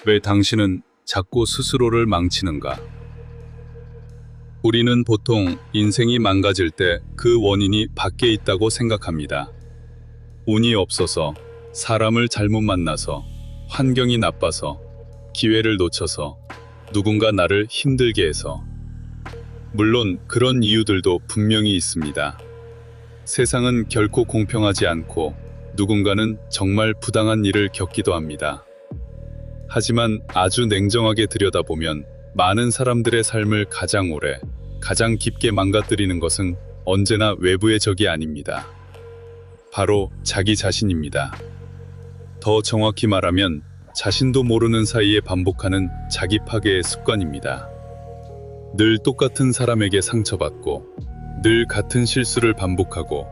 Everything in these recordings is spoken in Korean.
왜 당신은 자꾸 스스로를 망치는가? 우리는 보통 인생이 망가질 때 그 원인이 밖에 있다고 생각합니다. 운이 없어서, 사람을 잘못 만나서, 환경이 나빠서, 기회를 놓쳐서, 누군가 나를 힘들게 해서. 물론 그런 이유들도 분명히 있습니다. 세상은 결코 공평하지 않고 누군가는 정말 부당한 일을 겪기도 합니다. 하지만 아주 냉정하게 들여다보면 많은 사람들의 삶을 가장 오래, 가장 깊게 망가뜨리는 것은 언제나 외부의 적이 아닙니다. 바로 자기 자신입니다. 더 정확히 말하면 자신도 모르는 사이에 반복하는 자기 파괴의 습관입니다. 늘 똑같은 사람에게 상처받고, 늘 같은 실수를 반복하고,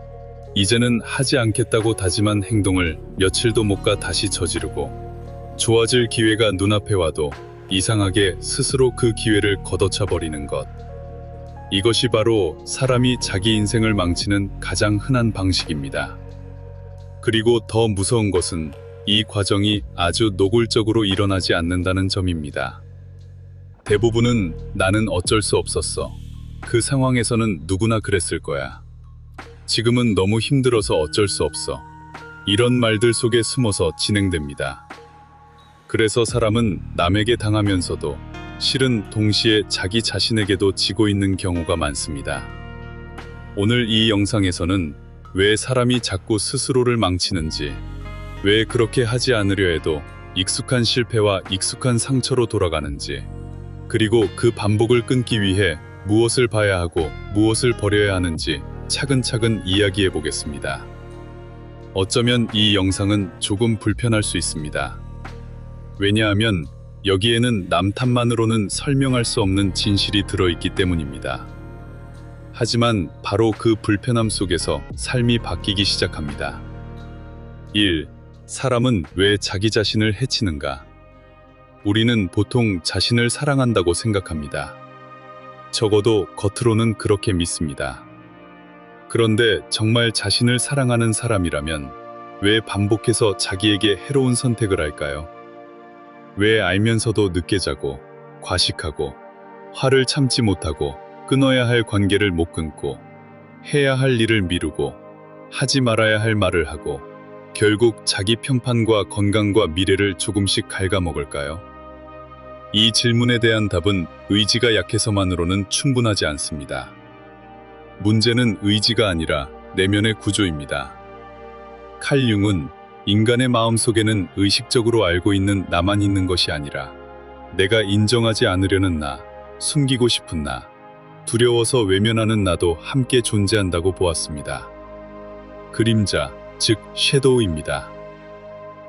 이제는 하지 않겠다고 다짐한 행동을 며칠도 못 가 다시 저지르고, 좋아질 기회가 눈앞에 와도 이상하게 스스로 그 기회를 걷어차 버리는 것. 이것이 바로 사람이 자기 인생을 망치는 가장 흔한 방식입니다. 그리고 더 무서운 것은 이 과정이 아주 노골적으로 일어나지 않는다는 점입니다. 대부분은 나는 어쩔 수 없었어. 그 상황에서는 누구나 그랬을 거야. 지금은 너무 힘들어서 어쩔 수 없어. 이런 말들 속에 숨어서 진행됩니다. 그래서 사람은 남에게 당하면서도 실은 동시에 자기 자신에게도 지고 있는 경우가 많습니다. 오늘 이 영상에서는 왜 사람이 자꾸 스스로를 망치는지, 왜 그렇게 하지 않으려 해도 익숙한 실패와 익숙한 상처로 돌아가는지, 그리고 그 반복을 끊기 위해 무엇을 봐야 하고 무엇을 버려야 하는지 차근차근 이야기해 보겠습니다. 어쩌면 이 영상은 조금 불편할 수 있습니다. 왜냐하면 여기에는 남 탓만으로는 설명할 수 없는 진실이 들어있기 때문입니다. 하지만 바로 그 불편함 속에서 삶이 바뀌기 시작합니다. 1. 사람은 왜 자기 자신을 해치는가? 우리는 보통 자신을 사랑한다고 생각합니다. 적어도 겉으로는 그렇게 믿습니다. 그런데 정말 자신을 사랑하는 사람이라면 왜 반복해서 자기에게 해로운 선택을 할까요? 왜 알면서도 늦게 자고, 과식하고, 화를 참지 못하고, 끊어야 할 관계를 못 끊고, 해야 할 일을 미루고, 하지 말아야 할 말을 하고, 결국 자기 평판과 건강과 미래를 조금씩 갉아먹을까요? 이 질문에 대한 답은 의지가 약해서만으로는 충분하지 않습니다. 문제는 의지가 아니라 내면의 구조입니다. 칼 융은 인간의 마음속에는 의식적으로 알고 있는 나만 있는 것이 아니라 내가 인정하지 않으려는 나, 숨기고 싶은 나, 두려워서 외면하는 나도 함께 존재한다고 보았습니다. 그림자, 즉 섀도우입니다.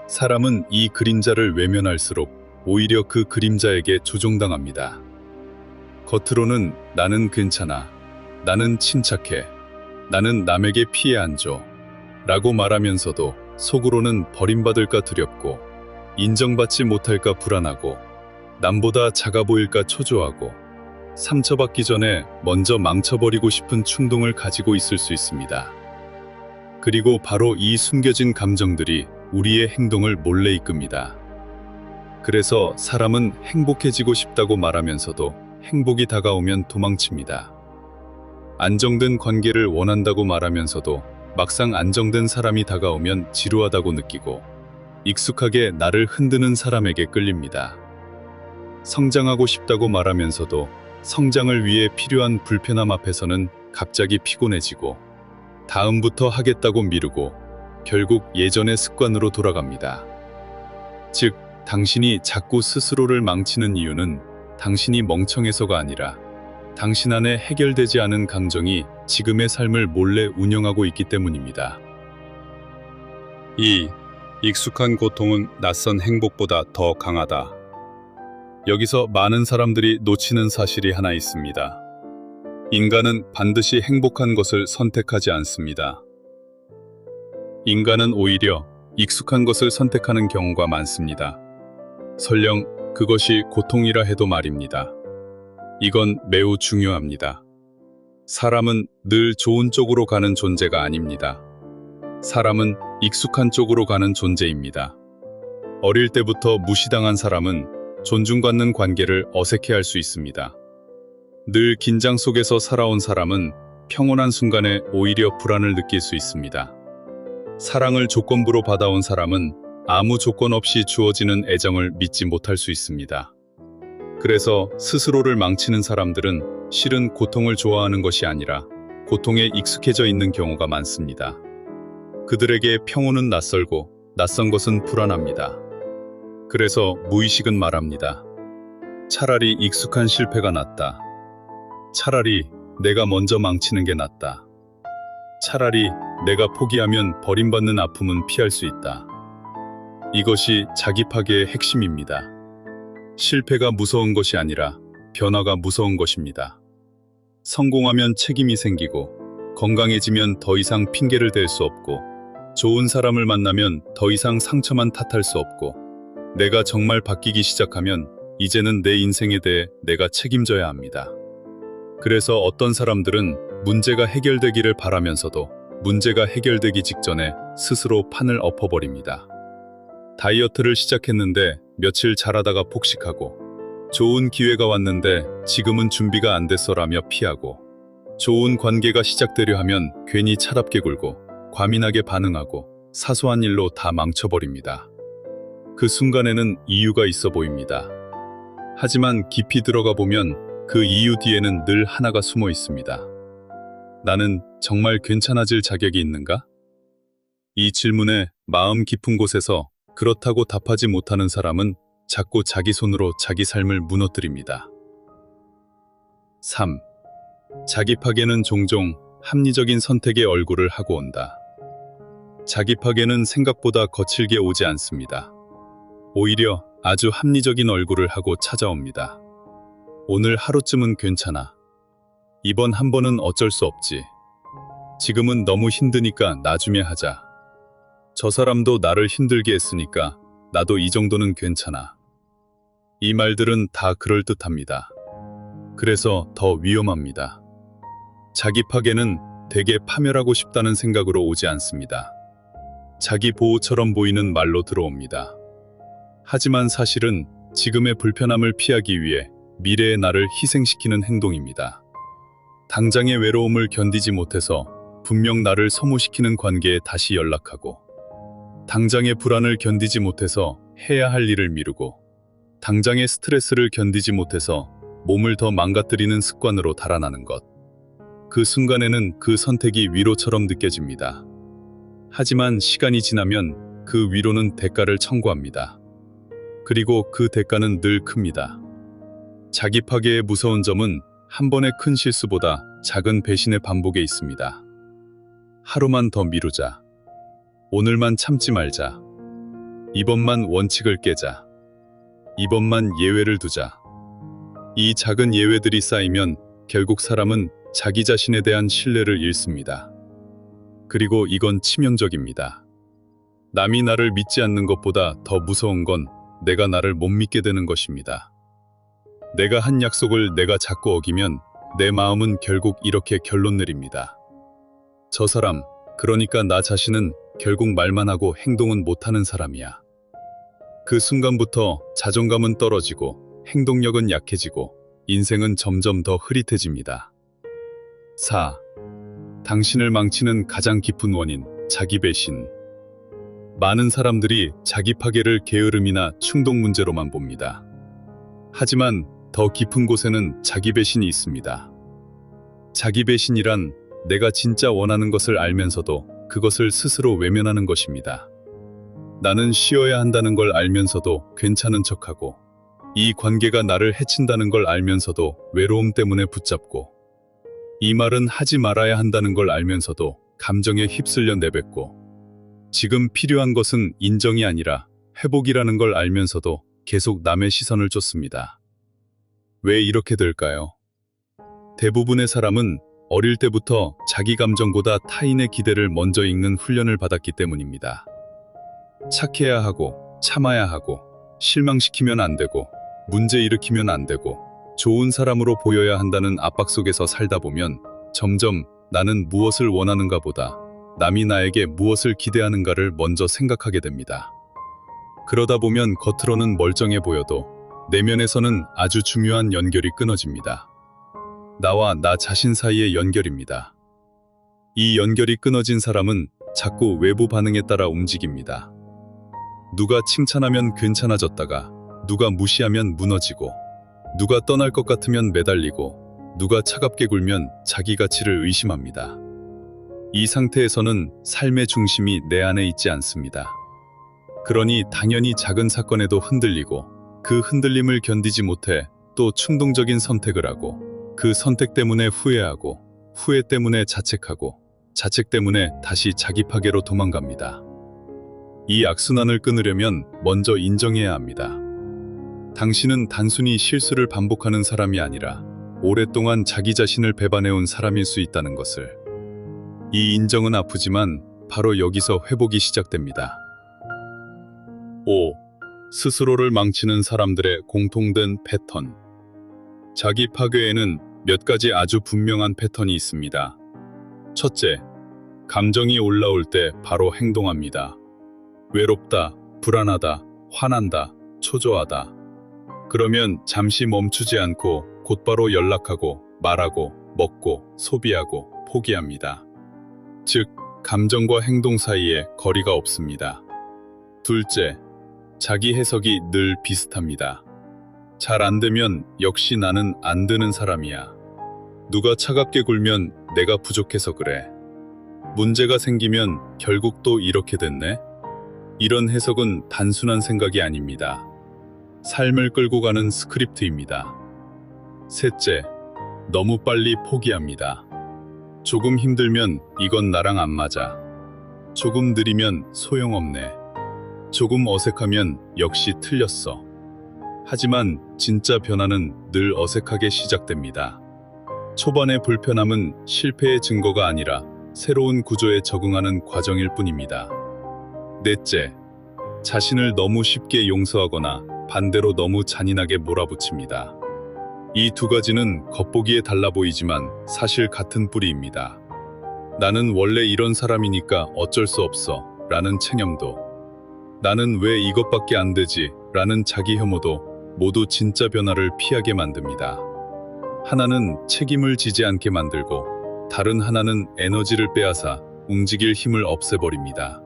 사람은 이 그림자를 외면할수록 오히려 그 그림자에게 조종당합니다. 겉으로는 나는 괜찮아, 나는 침착해, 나는 남에게 피해 안 줘 라고 말하면서도 속으로는 버림받을까 두렵고, 인정받지 못할까 불안하고, 남보다 작아 보일까 초조하고, 상처받기 전에 먼저 망쳐버리고 싶은 충동을 가지고 있을 수 있습니다. 그리고 바로 이 숨겨진 감정들이 우리의 행동을 몰래 이끕니다. 그래서 사람은 행복해지고 싶다고 말하면서도 행복이 다가오면 도망칩니다. 안정된 관계를 원한다고 말하면서도 막상 안정된 사람이 다가오면 지루하다고 느끼고, 익숙하게 나를 흔드는 사람에게 끌립니다. 성장하고 싶다고 말하면서도 성장을 위해 필요한 불편함 앞에서는 갑자기 피곤해지고, 다음부터 하겠다고 미루고 결국 예전의 습관으로 돌아갑니다. 즉, 당신이 자꾸 스스로를 망치는 이유는 당신이 멍청해서가 아니라 당신 안에 해결되지 않은 감정이 지금의 삶을 몰래 운영하고 있기 때문입니다. 2. 익숙한 고통은 낯선 행복보다 더 강하다. 여기서 많은 사람들이 놓치는 사실이 하나 있습니다. 인간은 반드시 행복한 것을 선택하지 않습니다. 인간은 오히려 익숙한 것을 선택하는 경우가 많습니다. 설령 그것이 고통이라 해도 말입니다. 이건 매우 중요합니다. 사람은 늘 좋은 쪽으로 가는 존재가 아닙니다. 사람은 익숙한 쪽으로 가는 존재입니다. 어릴 때부터 무시당한 사람은 존중받는 관계를 어색해할 수 있습니다. 늘 긴장 속에서 살아온 사람은 평온한 순간에 오히려 불안을 느낄 수 있습니다. 사랑을 조건부로 받아온 사람은 아무 조건 없이 주어지는 애정을 믿지 못할 수 있습니다. 그래서 스스로를 망치는 사람들은 실은 고통을 좋아하는 것이 아니라 고통에 익숙해져 있는 경우가 많습니다. 그들에게 평온은 낯설고 낯선 것은 불안합니다. 그래서 무의식은 말합니다. 차라리 익숙한 실패가 낫다. 차라리 내가 먼저 망치는 게 낫다. 차라리 내가 포기하면 버림받는 아픔은 피할 수 있다. 이것이 자기 파괴의 핵심입니다. 실패가 무서운 것이 아니라 변화가 무서운 것입니다. 성공하면 책임이 생기고 건강해지면 더 이상 핑계를 댈 수 없고 좋은 사람을 만나면 더 이상 상처만 탓할 수 없고 내가 정말 바뀌기 시작하면 이제는 내 인생에 대해 내가 책임져야 합니다. 그래서 어떤 사람들은 문제가 해결되기를 바라면서도 문제가 해결되기 직전에 스스로 판을 엎어버립니다. 다이어트를 시작했는데 며칠 잘하다가 폭식하고 좋은 기회가 왔는데 지금은 준비가 안 됐어라며 피하고 좋은 관계가 시작되려 하면 괜히 차갑게 굴고 과민하게 반응하고 사소한 일로 다 망쳐버립니다. 그 순간에는 이유가 있어 보입니다. 하지만 깊이 들어가 보면 그 이유 뒤에는 늘 하나가 숨어 있습니다. 나는 정말 괜찮아질 자격이 있는가? 이 질문에 마음 깊은 곳에서 그렇다고 답하지 못하는 사람은 자꾸 자기 손으로 자기 삶을 무너뜨립니다. 3. 자기 파괴는 종종 합리적인 선택의 얼굴을 하고 온다. 자기 파괴는 생각보다 거칠게 오지 않습니다. 오히려 아주 합리적인 얼굴을 하고 찾아옵니다. 오늘 하루쯤은 괜찮아. 이번 한 번은 어쩔 수 없지. 지금은 너무 힘드니까 나중에 하자. 저 사람도 나를 힘들게 했으니까 나도 이 정도는 괜찮아. 이 말들은 다 그럴듯합니다. 그래서 더 위험합니다. 자기 파괴는 대개 파멸하고 싶다는 생각으로 오지 않습니다. 자기 보호처럼 보이는 말로 들어옵니다. 하지만 사실은 지금의 불편함을 피하기 위해 미래의 나를 희생시키는 행동입니다. 당장의 외로움을 견디지 못해서 분명 나를 소모시키는 관계에 다시 연락하고 당장의 불안을 견디지 못해서 해야 할 일을 미루고 당장의 스트레스를 견디지 못해서 몸을 더 망가뜨리는 습관으로 달아나는 것. 그 순간에는 그 선택이 위로처럼 느껴집니다. 하지만 시간이 지나면 그 위로는 대가를 청구합니다. 그리고 그 대가는 늘 큽니다. 자기 파괴의 무서운 점은 한 번의 큰 실수보다 작은 배신의 반복에 있습니다. 하루만 더 미루자. 오늘만 참지 말자. 이번만 원칙을 깨자. 이번만 예외를 두자. 이 작은 예외들이 쌓이면 결국 사람은 자기 자신에 대한 신뢰를 잃습니다. 그리고 이건 치명적입니다. 남이 나를 믿지 않는 것보다 더 무서운 건 내가 나를 못 믿게 되는 것입니다. 내가 한 약속을 내가 자꾸 어기면 내 마음은 결국 이렇게 결론 내립니다. 저 사람, 그러니까 나 자신은 결국 말만 하고 행동은 못하는 사람이야. 그 순간부터 자존감은 떨어지고 행동력은 약해지고 인생은 점점 더 흐릿해집니다. 4. 당신을 망치는 가장 깊은 원인, 자기 배신. 많은 사람들이 자기 파괴를 게으름이나 충동 문제로만 봅니다. 하지만 더 깊은 곳에는 자기 배신이 있습니다. 자기 배신이란 내가 진짜 원하는 것을 알면서도 그것을 스스로 외면하는 것입니다. 나는 쉬어야 한다는 걸 알면서도 괜찮은 척하고 이 관계가 나를 해친다는 걸 알면서도 외로움 때문에 붙잡고 이 말은 하지 말아야 한다는 걸 알면서도 감정에 휩쓸려 내뱉고 지금 필요한 것은 인정이 아니라 회복이라는 걸 알면서도 계속 남의 시선을 쫓습니다. 왜 이렇게 될까요? 대부분의 사람은 어릴 때부터 자기 감정보다 타인의 기대를 먼저 읽는 훈련을 받았기 때문입니다. 착해야 하고 참아야 하고 실망시키면 안 되고 문제 일으키면 안 되고 좋은 사람으로 보여야 한다는 압박 속에서 살다 보면 점점 나는 무엇을 원하는가 보다 남이 나에게 무엇을 기대하는가를 먼저 생각하게 됩니다. 그러다 보면 겉으로는 멀쩡해 보여도 내면에서는 아주 중요한 연결이 끊어집니다. 나와 나 자신 사이의 연결입니다. 이 연결이 끊어진 사람은 자꾸 외부 반응에 따라 움직입니다. 누가 칭찬하면 괜찮아졌다가 누가 무시하면 무너지고 누가 떠날 것 같으면 매달리고 누가 차갑게 굴면 자기 가치를 의심합니다. 이 상태에서는 삶의 중심이 내 안에 있지 않습니다. 그러니 당연히 작은 사건에도 흔들리고 그 흔들림을 견디지 못해 또 충동적인 선택을 하고 그 선택 때문에 후회하고 후회 때문에 자책하고 자책 때문에 다시 자기 파괴로 도망갑니다. 이 악순환을 끊으려면 먼저 인정해야 합니다. 당신은 단순히 실수를 반복하는 사람이 아니라 오랫동안 자기 자신을 배반해온 사람일 수 있다는 것을. 이 인정은 아프지만 바로 여기서 회복이 시작됩니다. 5. 스스로를 망치는 사람들의 공통된 패턴. 자기 파괴에는 몇 가지 아주 분명한 패턴이 있습니다. 첫째, 감정이 올라올 때 바로 행동합니다. 외롭다, 불안하다, 화난다, 초조하다. 그러면 잠시 멈추지 않고 곧바로 연락하고 말하고 먹고 소비하고 포기합니다. 즉, 감정과 행동 사이에 거리가 없습니다. 둘째, 자기 해석이 늘 비슷합니다. 잘 안 되면 역시 나는 안 되는 사람이야. 누가 차갑게 굴면 내가 부족해서 그래. 문제가 생기면 결국 또 이렇게 됐네? 이런 해석은 단순한 생각이 아닙니다. 삶을 끌고 가는 스크립트입니다. 셋째, 너무 빨리 포기합니다. 조금 힘들면 이건 나랑 안 맞아. 조금 느리면 소용없네. 조금 어색하면 역시 틀렸어. 하지만 진짜 변화는 늘 어색하게 시작됩니다. 초반의 불편함은 실패의 증거가 아니라 새로운 구조에 적응하는 과정일 뿐입니다. 넷째, 자신을 너무 쉽게 용서하거나 반대로 너무 잔인하게 몰아붙입니다. 이 두 가지는 겉보기에 달라 보이지만 사실 같은 뿌리입니다. 나는 원래 이런 사람이니까 어쩔 수 없어 라는 체념도, 나는 왜 이것밖에 안 되지 라는 자기 혐오도 모두 진짜 변화를 피하게 만듭니다. 하나는 책임을 지지 않게 만들고 다른 하나는 에너지를 빼앗아 움직일 힘을 없애버립니다.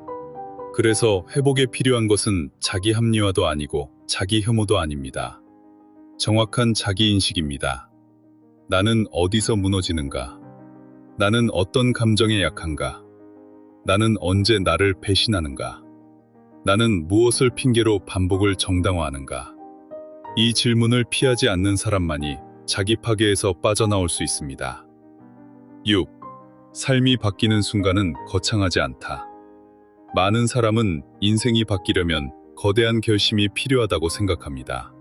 그래서 회복에 필요한 것은 자기 합리화도 아니고 자기 혐오도 아닙니다. 정확한 자기 인식입니다. 나는 어디서 무너지는가? 나는 어떤 감정에 약한가? 나는 언제 나를 배신하는가? 나는 무엇을 핑계로 반복을 정당화하는가? 이 질문을 피하지 않는 사람만이 자기 파괴에서 빠져나올 수 있습니다. 6. 삶이 바뀌는 순간은 거창하지 않다. 많은 사람은 인생이 바뀌려면 거대한 결심이 필요하다고 생각합니다.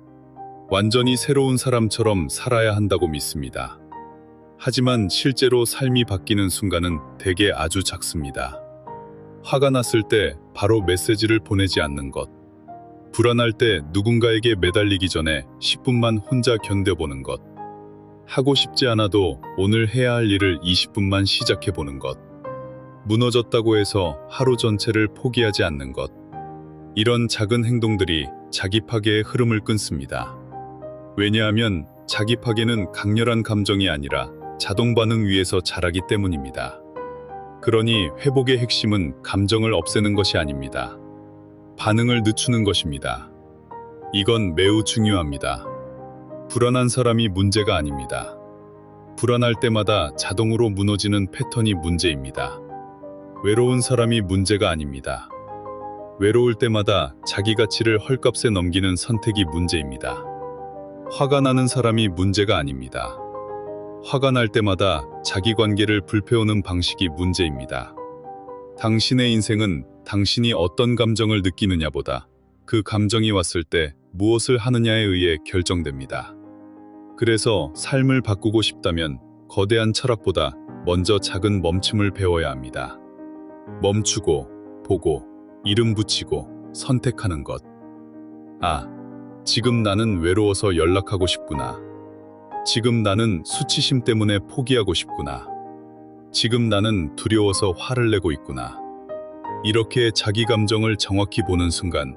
완전히 새로운 사람처럼 살아야 한다고 믿습니다. 하지만 실제로 삶이 바뀌는 순간은 대개 아주 작습니다. 화가 났을 때 바로 메시지를 보내지 않는 것. 불안할 때 누군가에게 매달리기 전에 10분만 혼자 견뎌보는 것. 하고 싶지 않아도 오늘 해야 할 일을 20분만 시작해보는 것. 무너졌다고 해서 하루 전체를 포기하지 않는 것. 이런 작은 행동들이 자기 파괴의 흐름을 끊습니다. 왜냐하면 자기 파괴는 강렬한 감정이 아니라 자동 반응 위에서 자라기 때문입니다. 그러니 회복의 핵심은 감정을 없애는 것이 아닙니다. 반응을 늦추는 것입니다. 이건 매우 중요합니다. 불안한 사람이 문제가 아닙니다. 불안할 때마다 자동으로 무너지는 패턴이 문제입니다. 외로운 사람이 문제가 아닙니다. 외로울 때마다 자기 가치를 헐값에 넘기는 선택이 문제입니다. 화가 나는 사람이 문제가 아닙니다. 화가 날 때마다 자기 관계를 불태우는 방식이 문제입니다. 당신의 인생은 당신이 어떤 감정을 느끼느냐보다 그 감정이 왔을 때 무엇을 하느냐에 의해 결정됩니다. 그래서 삶을 바꾸고 싶다면 거대한 철학보다 먼저 작은 멈춤을 배워야 합니다. 멈추고, 보고, 이름 붙이고, 선택하는 것. 아, 지금 나는 외로워서 연락하고 싶구나. 지금 나는 수치심 때문에 포기하고 싶구나. 지금 나는 두려워서 화를 내고 있구나. 이렇게 자기 감정을 정확히 보는 순간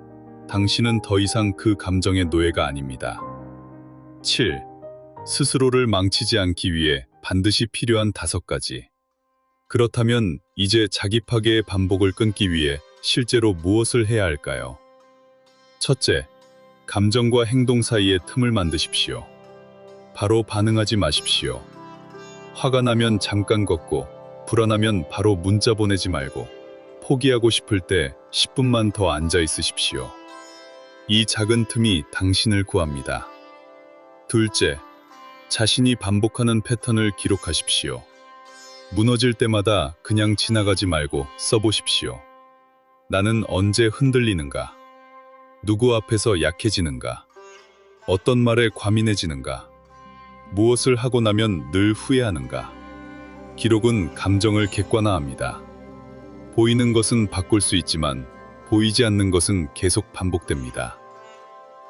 당신은 더 이상 그 감정의 노예가 아닙니다. 7. 스스로를 망치지 않기 위해 반드시 필요한 5가지. 그렇다면 이제 자기 파괴의 반복을 끊기 위해 실제로 무엇을 해야 할까요? 첫째, 감정과 행동 사이에 틈을 만드십시오. 바로 반응하지 마십시오. 화가 나면 잠깐 걷고, 불안하면 바로 문자 보내지 말고, 포기하고 싶을 때 10분만 더 앉아 있으십시오. 이 작은 틈이 당신을 구합니다. 둘째, 자신이 반복하는 패턴을 기록하십시오. 무너질 때마다 그냥 지나가지 말고 써보십시오. 나는 언제 흔들리는가? 누구 앞에서 약해지는가? 어떤 말에 과민해지는가? 무엇을 하고 나면 늘 후회하는가? 기록은 감정을 객관화합니다. 보이는 것은 바꿀 수 있지만 보이지 않는 것은 계속 반복됩니다.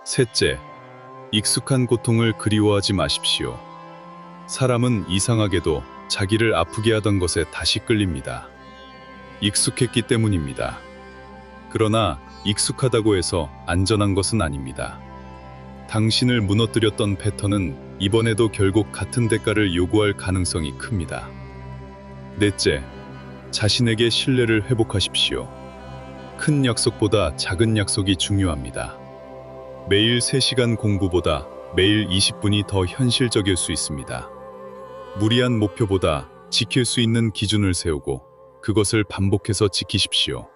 셋째, 익숙한 고통을 그리워하지 마십시오. 사람은 이상하게도 자기를 아프게 하던 것에 다시 끌립니다. 익숙했기 때문입니다. 그러나 익숙하다고 해서 안전한 것은 아닙니다. 당신을 무너뜨렸던 패턴은 이번에도 결국 같은 대가를 요구할 가능성이 큽니다. 넷째, 자신에게 신뢰를 회복하십시오. 큰 약속보다 작은 약속이 중요합니다. 매일 3시간 공부보다 매일 20분이 더 현실적일 수 있습니다. 무리한 목표보다 지킬 수 있는 기준을 세우고 그것을 반복해서 지키십시오.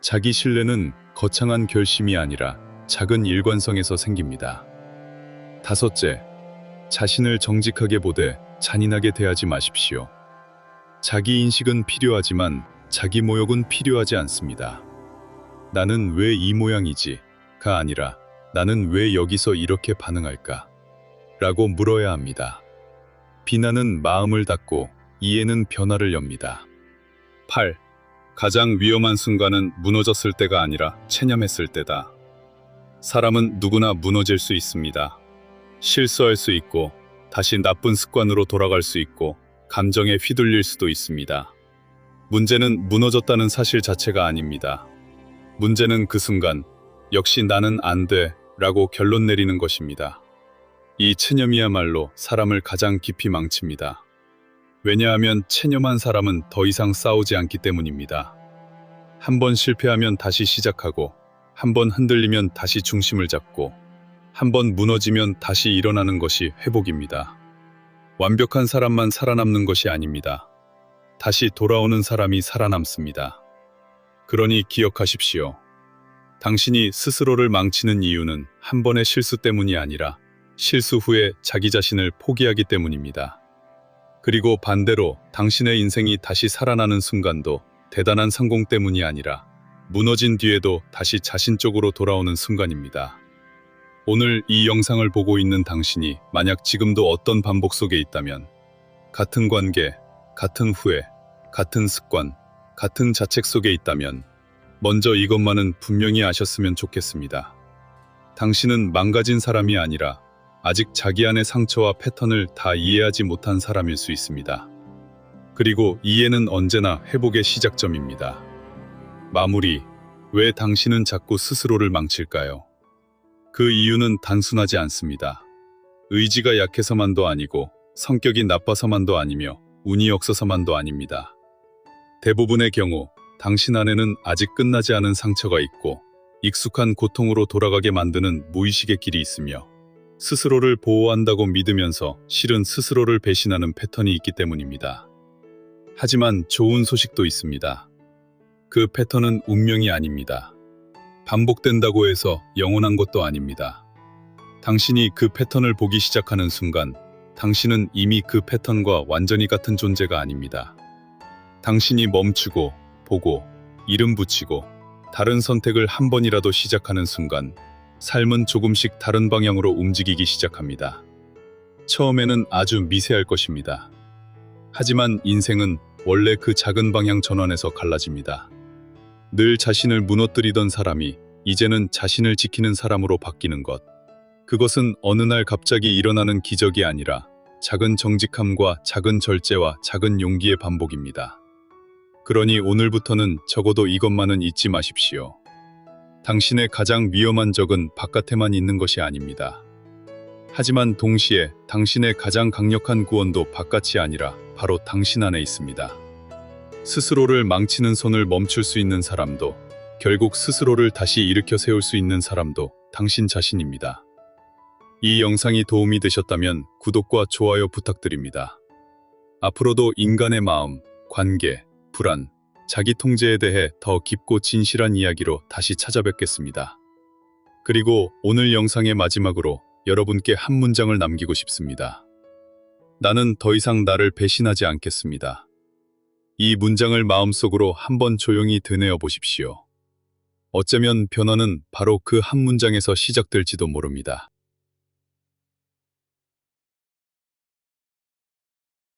자기 신뢰는 거창한 결심이 아니라 작은 일관성에서 생깁니다. 다섯째, 자신을 정직하게 보되 잔인하게 대하지 마십시오. 자기 인식은 필요하지만 자기 모욕은 필요하지 않습니다. 나는 왜 이 모양이지?가 아니라 나는 왜 여기서 이렇게 반응할까? 라고 물어야 합니다. 비난은 마음을 닫고 이해는 변화를 엽니다. 8. 가장 위험한 순간은 무너졌을 때가 아니라 체념했을 때다. 사람은 누구나 무너질 수 있습니다. 실수할 수 있고 다시 나쁜 습관으로 돌아갈 수 있고 감정에 휘둘릴 수도 있습니다. 문제는 무너졌다는 사실 자체가 아닙니다. 문제는 그 순간 역시 나는 안 돼 라고 결론 내리는 것입니다. 이 체념이야말로 사람을 가장 깊이 망칩니다. 왜냐하면 체념한 사람은 더 이상 싸우지 않기 때문입니다. 한 번 실패하면 다시 시작하고, 한 번 흔들리면 다시 중심을 잡고, 한 번 무너지면 다시 일어나는 것이 회복입니다. 완벽한 사람만 살아남는 것이 아닙니다. 다시 돌아오는 사람이 살아남습니다. 그러니 기억하십시오. 당신이 스스로를 망치는 이유는 한 번의 실수 때문이 아니라 실수 후에 자기 자신을 포기하기 때문입니다. 그리고 반대로 당신의 인생이 다시 살아나는 순간도 대단한 성공 때문이 아니라 무너진 뒤에도 다시 자신 쪽으로 돌아오는 순간입니다. 오늘 이 영상을 보고 있는 당신이 만약 지금도 어떤 반복 속에 있다면, 같은 관계, 같은 후회, 같은 습관, 같은 자책 속에 있다면 먼저 이것만은 분명히 아셨으면 좋겠습니다. 당신은 망가진 사람이 아니라 아직 자기 안의 상처와 패턴을 다 이해하지 못한 사람일 수 있습니다. 그리고 이해는 언제나 회복의 시작점입니다. 마무리. 왜 당신은 자꾸 스스로를 망칠까요? 그 이유는 단순하지 않습니다. 의지가 약해서만도 아니고 성격이 나빠서만도 아니며 운이 없어서만도 아닙니다. 대부분의 경우 당신 안에는 아직 끝나지 않은 상처가 있고 익숙한 고통으로 돌아가게 만드는 무의식의 길이 있으며 스스로를 보호한다고 믿으면서 실은 스스로를 배신하는 패턴이 있기 때문입니다. 하지만 좋은 소식도 있습니다. 그 패턴은 운명이 아닙니다. 반복된다고 해서 영원한 것도 아닙니다. 당신이 그 패턴을 보기 시작하는 순간 당신은 이미 그 패턴과 완전히 같은 존재가 아닙니다. 당신이 멈추고 보고 이름 붙이고 다른 선택을 한 번이라도 시작하는 순간 삶은 조금씩 다른 방향으로 움직이기 시작합니다. 처음에는 아주 미세할 것입니다. 하지만 인생은 원래 그 작은 방향 전환에서 갈라집니다. 늘 자신을 무너뜨리던 사람이 이제는 자신을 지키는 사람으로 바뀌는 것. 그것은 어느 날 갑자기 일어나는 기적이 아니라 작은 정직함과 작은 절제와 작은 용기의 반복입니다. 그러니 오늘부터는 적어도 이것만은 잊지 마십시오. 당신의 가장 위험한 적은 바깥에만 있는 것이 아닙니다. 하지만 동시에 당신의 가장 강력한 구원도 바깥이 아니라 바로 당신 안에 있습니다. 스스로를 망치는 손을 멈출 수 있는 사람도, 결국 스스로를 다시 일으켜 세울 수 있는 사람도 당신 자신입니다. 이 영상이 도움이 되셨다면 구독과 좋아요 부탁드립니다. 앞으로도 인간의 마음, 관계, 불안, 자기 통제에 대해 더 깊고 진실한 이야기로 다시 찾아뵙겠습니다. 그리고 오늘 영상의 마지막으로 여러분께 한 문장을 남기고 싶습니다. 나는 더 이상 나를 배신하지 않겠습니다. 이 문장을 마음속으로 한번 조용히 되뇌어 보십시오. 어쩌면 변화는 바로 그 한 문장에서 시작될지도 모릅니다.